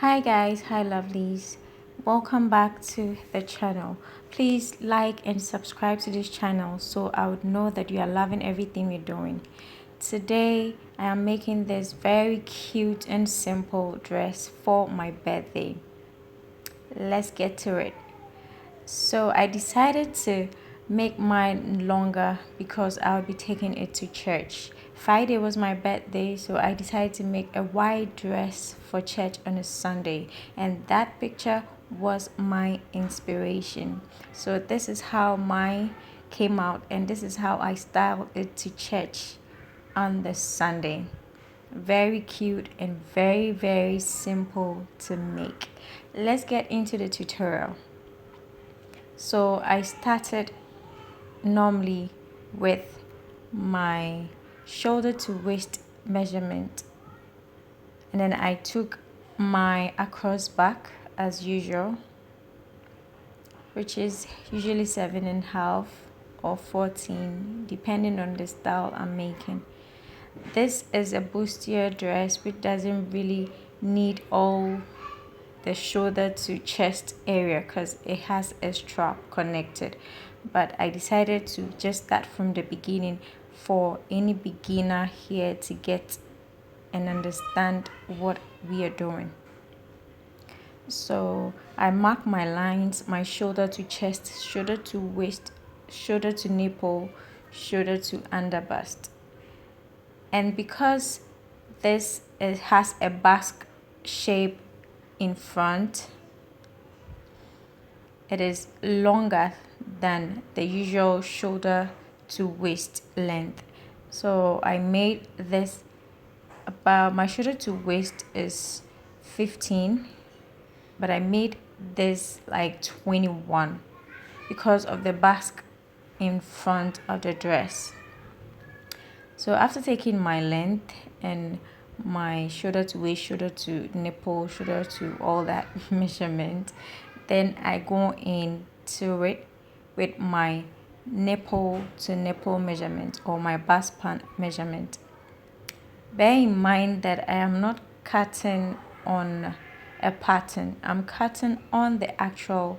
Hi guys, hi lovelies. Welcome back to the channel. Please like and subscribe to this channel so I would know that you are loving everything we're doing. Today I am making this very cute and simple dress for my birthday. Let's get to it. So I decided to make mine longer because I would be taking it to church. Friday was my birthday, so I decided to make a white dress for church on a Sunday, and that picture was my inspiration. So this is how mine came out, and this is how I styled it to church on the Sunday. Very cute and very simple to make. Let's get into the tutorial. So I started normally with my shoulder to waist measurement, and then I took my across back as usual, which is usually 7.5 or 14 depending on the style I'm making. This is a bustier dress which doesn't really need all the shoulder to chest area because it has a strap connected, but I decided to just start from the beginning for any beginner here to get and understand what we are doing. So I mark my lines, my shoulder to chest, shoulder to waist, shoulder to nipple, shoulder to under bust. And because this has a basque shape in front, it is longer than the usual shoulder to waist length. So I made this about, my shoulder to waist is 15, but I made this like 21 because of the basque in front of the dress. So after taking my length and my shoulder to waist, shoulder to nipple, shoulder to all that measurement, then I go into it with my nipple to nipple measurement or my bust pan measurement. Bear in mind that I am not cutting on a pattern, I'm cutting on the actual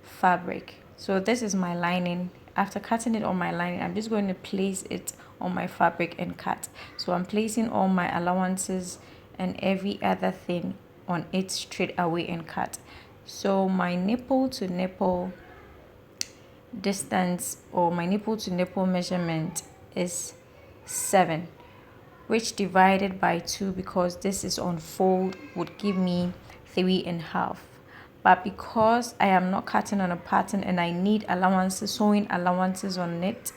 fabric. So this is my lining. After cutting it on my lining, I'm just going to place it on my fabric and cut. So I'm placing all my allowances and every other thing on it straight away and cut. So my nipple to nipple distance or my nipple to nipple measurement is 7, which divided by 2, because this is on fold, would give me 3.5. But because I am not cutting on a pattern and I need allowances, sewing allowances on it,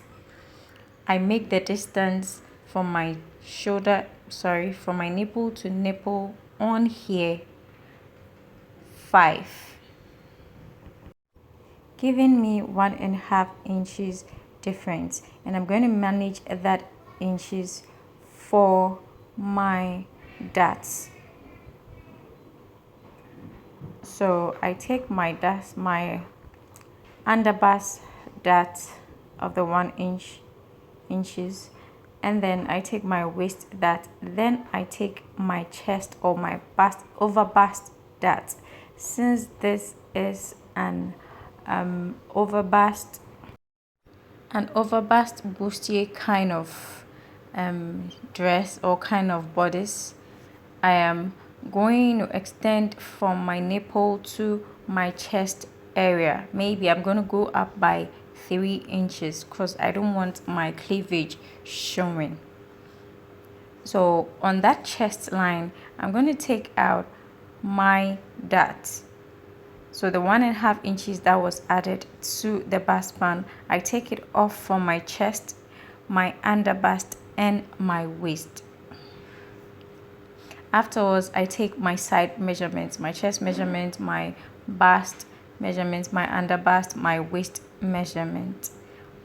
I make the distance from my from my nipple to nipple on here 5, giving me 1.5 inches difference, and I'm going to manage that inches for my darts. So I take my darts, my underbust dart of the 1 inches, and then I take my waist dart, then I take my chest or my bust over bust dart. Since this is an overbust bustier kind of dress or kind of bodice, I am going to extend from my nipple to my chest area. Maybe I'm going to go up by 3 inches because I don't want my cleavage showing. So on that chest line, I'm going to take out my dart. So the 1.5 inches that was added to the bust band, I take it off from my chest, my under bust, and my waist. Afterwards, I take my side measurements, my chest measurement, my bust measurements, my under bust, my waist measurement,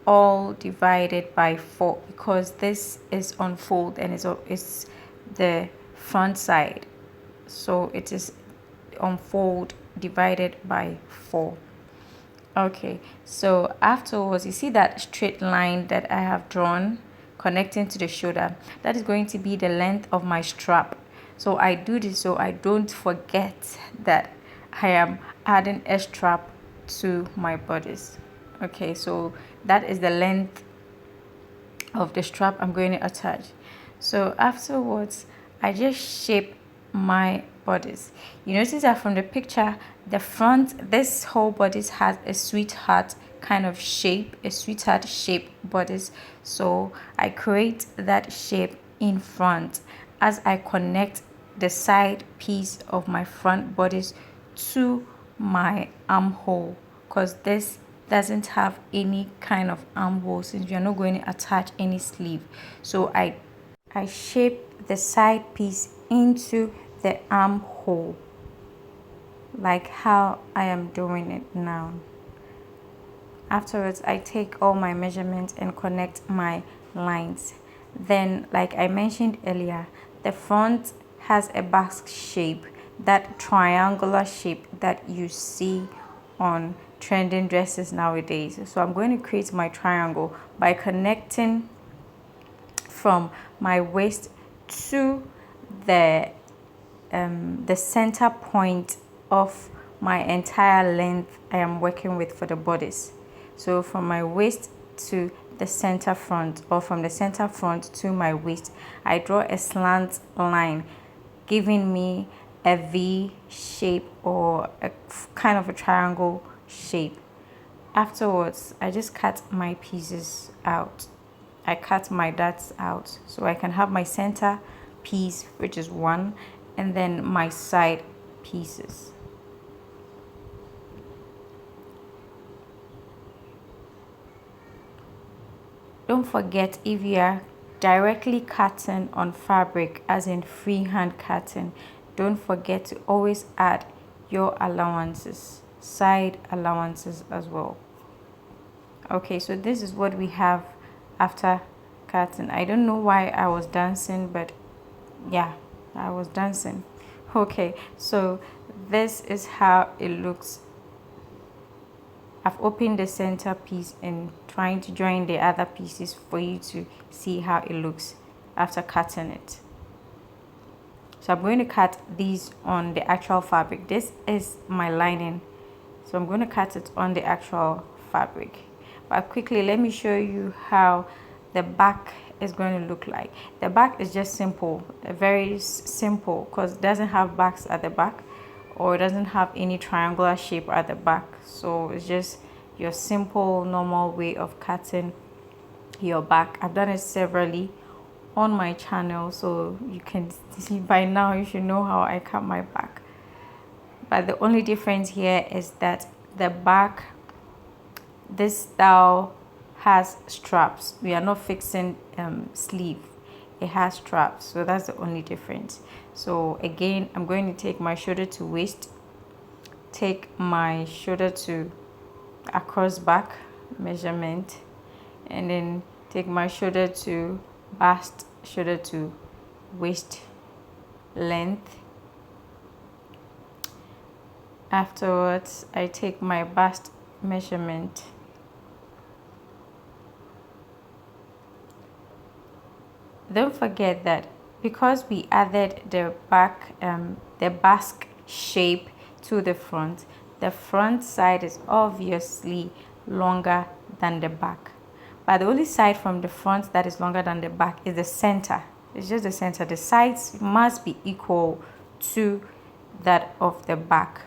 all divided by 4 because this is on fold and it's the front side. So it is on fold divided by 4. Okay, so afterwards, you see that straight line that I have drawn connecting to the shoulder, that is going to be the length of my strap. So I do this so I don't forget that I am adding a strap to my bodice. Okay, so that is the length of the strap I'm going to attach. So afterwards, I just shape my bodice. You notice that from the picture, the front, this whole bodice has a sweetheart kind of shape, a sweetheart shape bodice. So I create that shape in front as I connect the side piece of my front bodice to my armhole, because this doesn't have any kind of armhole since you're not going to attach any sleeve. So I shape the side piece into the armhole like how I am doing it now. Afterwards, I take all my measurements and connect my lines. Then, like I mentioned earlier, the front has a basque shape, that triangular shape that you see on trending dresses nowadays. So I'm going to create my triangle by connecting from my waist to the center point of my entire length I am working with for the bodice. So from my waist to the center front, or from the center front to my waist, I draw a slant line, giving me a V shape or a kind of a triangle shape. Afterwards, I just cut my pieces out. I cut my dots out so I can have my center piece, which is one, and then my side pieces. Don't forget, if you are directly cutting on fabric, as in freehand cutting, don't forget to always add your allowances, side allowances as well. Okay, so this is what we have after cutting. I don't know why I was dancing, but yeah, I was dancing. Okay, so this is how it looks. I've opened the center piece and trying to join the other pieces for you to see how it looks after cutting it. So I'm going to cut these on the actual fabric. This is my lining, so I'm going to cut it on the actual fabric. But quickly, let me show you how the back is going to look like. The back is just simple, very simple, because it doesn't have backs at the back, or it doesn't have any triangular shape at the back. So it's just your simple normal way of cutting your back. I've done it severally on my channel, so you can see by now, you should know how I cut my back. But the only difference here is that the back, this style has straps. We are not fixing sleeve, it has straps, so that's the only difference. So again, I'm going to take my shoulder to waist, take my shoulder to across back measurement, and then take my shoulder to bust, shoulder to waist length. Afterwards, I take my bust measurement. Don't forget that because we added the back, the basque shape to the front side is obviously longer than the back. But the only side from the front that is longer than the back is the center. It's just the center. The sides must be equal to that of the back.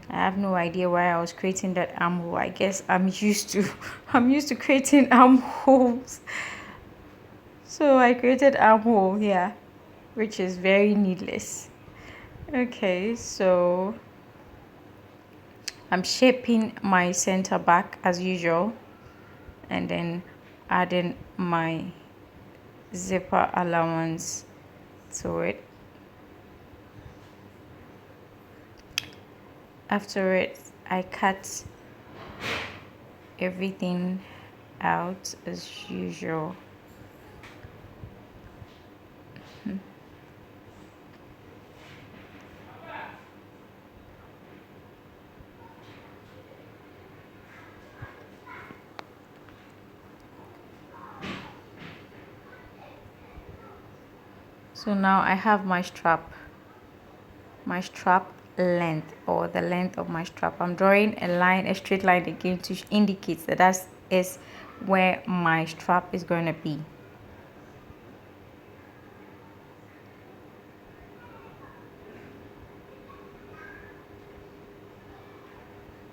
I have no idea why I was creating that armhole. I guess I'm used to creating armholes. So I created armhole here, which is very needless. Okay, so I'm shaping my center back as usual, and then adding my zipper allowance to it. After it, I cut everything out as usual. So now I have my strap length, or the length of my strap. I'm drawing a line, a straight line again, to indicate that that is where my strap is going to be.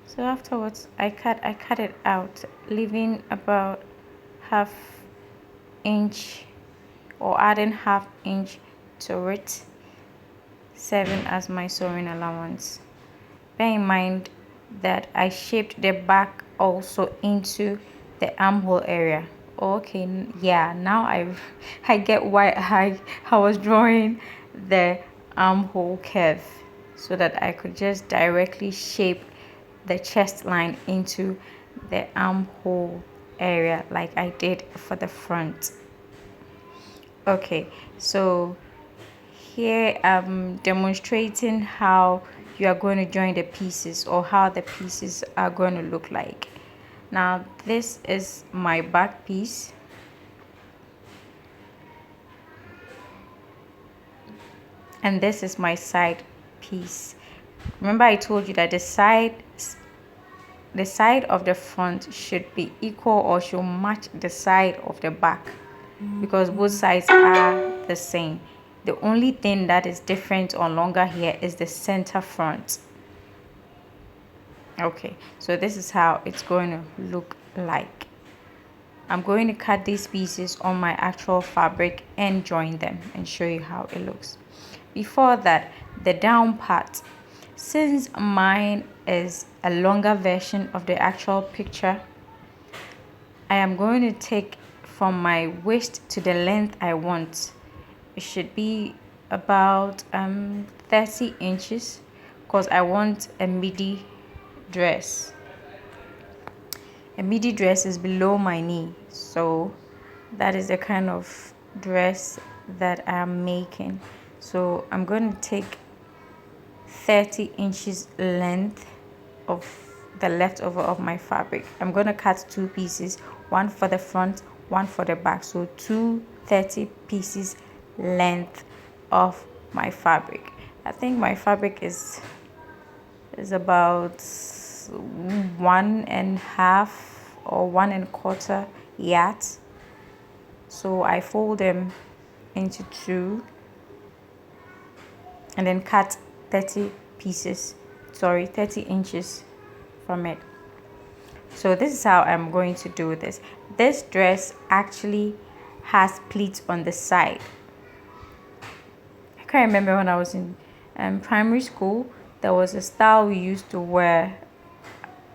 So afterwards I cut it out, leaving about half inch, or adding half inch to it, serving as my sewing allowance. Bear in mind that I shaped the back also into the armhole area. Okay, yeah, now I get why I was drawing the armhole curve, so that I could just directly shape the chest line into the armhole area like I did for the front. Okay, so here I'm demonstrating how you are going to join the pieces, or how the pieces are going to look like. Now this is my back piece, and this is my side piece. Remember I told you that the side of the front should be equal, or should match the side of the back, because both sides are the same. The only thing that is different or longer here is the center front. Okay, so this is how it's going to look like. I'm going to cut these pieces on my actual fabric and join them and show you how it looks. Before that, the down part, since mine is a longer version of the actual picture, I am going to take from my waist to the length I want. It should be about 30 inches, because I want a midi dress. A midi dress is below my knee, so that is the kind of dress that I'm making. So I'm going to take 30 inches length of the leftover of my fabric. I'm going to cut two pieces, one for the front, one for the back. So 30 pieces length of my fabric. I think my fabric is about 1.5 or 1.25 yards. So I fold them into two and then cut 30 inches from it. So this is how I'm going to do this. This dress actually has pleats on the side. I can't remember when I was in primary school, there was a style we used to wear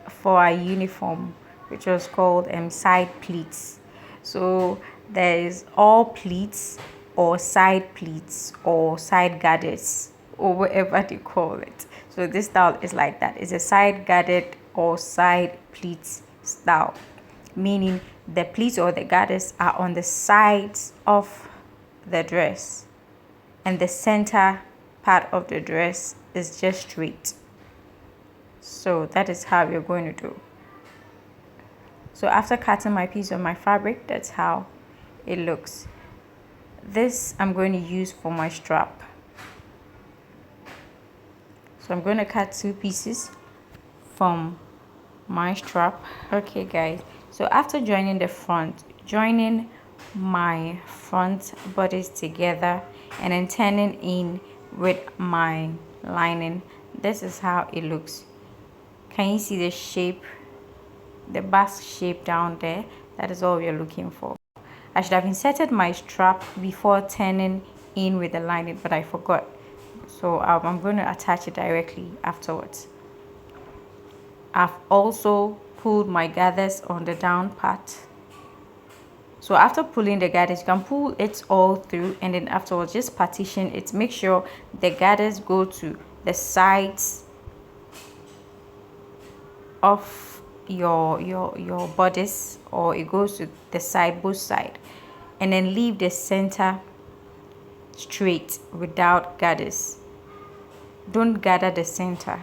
for our uniform, which was called side pleats. So there is all pleats, or side pleats, or side gathers, or whatever they call it. So this style is like that. It's a side gathered or side pleats style, meaning the pleats or the gathers are on the sides of the dress, and the center part of the dress is just straight. So that is how you're going to do. So after cutting my piece of my fabric, that's how it looks. This I'm going to use for my strap. So I'm going to cut two pieces from my strap. Okay guys, so after joining my front bodies together and then turning in with my lining, this is how it looks. Can you see the shape, the bust shape down there? That is all we are looking for. I should have inserted my strap before turning in with the lining, but I forgot. So I'm going to attach it directly afterwards. I've also pulled my gathers on the down part. So after pulling the gathers, you can pull it all through, and then afterwards just partition it. Make sure the gathers go to the sides of your bodice, or it goes to the side, both side, and then leave the center straight without gathers. Don't gather the center.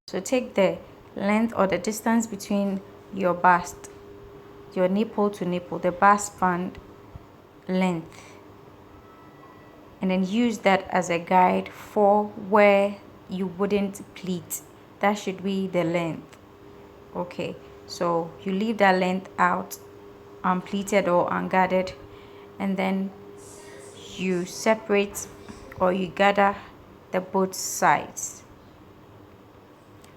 So take the length or the distance between your bust, your nipple to nipple, the bust band length, and then use that as a guide for where you wouldn't pleat. That should be the length. Okay, so you leave that length out unpleated or ungathered, and then you separate or you gather the both sides.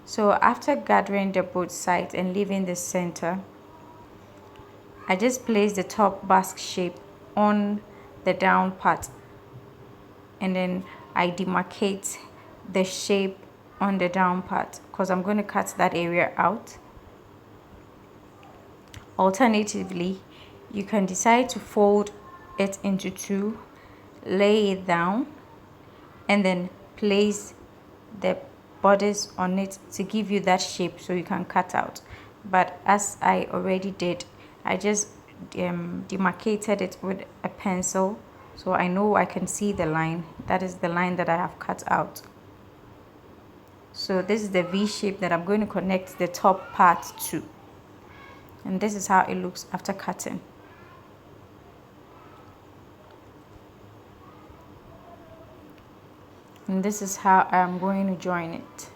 So after gathering the both sides and leaving the center, I just place the top basque shape on the down part, and then I demarcate the shape on the down part because I'm going to cut that area out. Alternatively, you can decide to fold it into two, lay it down, and then place the borders on it to give you that shape so you can cut out. But as I already did, I just demarcated it with a pencil, so I know I can see the line. That is the line that I have cut out. So this is the V shape that I'm going to connect the top part to, and this is how it looks after cutting. And this is how I'm going to join it.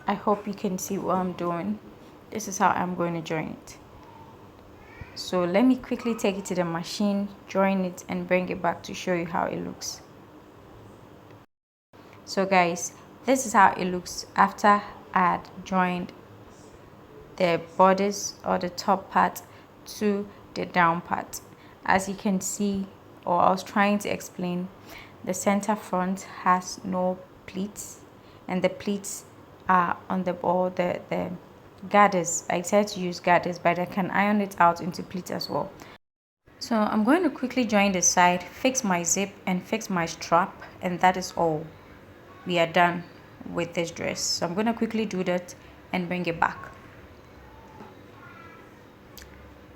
I hope you can see what I'm doing. This is how I'm going to join it. So let me quickly take it to the machine, join it, and bring it back to show you how it looks. So guys, this is how it looks after I had joined the borders or the top part to the down part. As you can see, or I was trying to explain, the center front has no pleats, and the pleats are on the gathers. I decided to use gathers, but I can iron it out into pleats as well. So I'm going to quickly join the side, fix my zip, and fix my strap, and that is all. We are done with this dress. So I'm going to quickly do that and bring it back.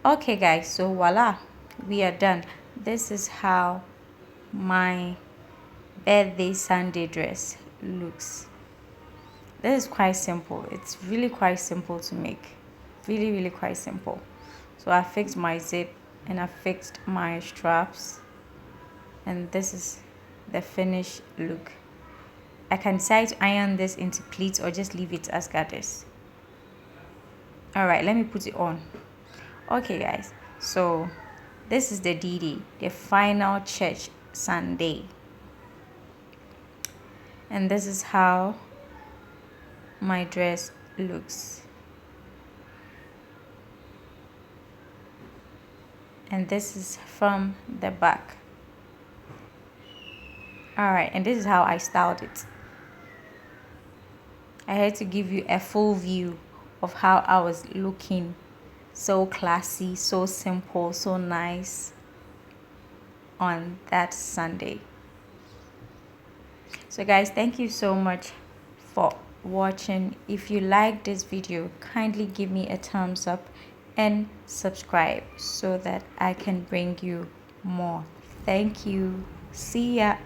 Okay guys, so voila, we are done. This is how my birthday Sunday dress looks. This is quite simple. It's really quite simple to make. Really quite simple. So I fixed my zip and I fixed my straps, and this is the finished look. I can decide to iron this into pleats or just leave it as gathers. Alright, let me put it on. Okay guys, so this is the D-Day, the final church Sunday, and this is how my dress looks. And this is from the back. Alright, and this is how I styled it. I had to give you a full view of how I was looking. So classy, so simple, so nice on that Sunday. So guys, thank you so much for watching. If you like this video, kindly give me a thumbs up and subscribe so that I can bring you more. Thank you. See ya.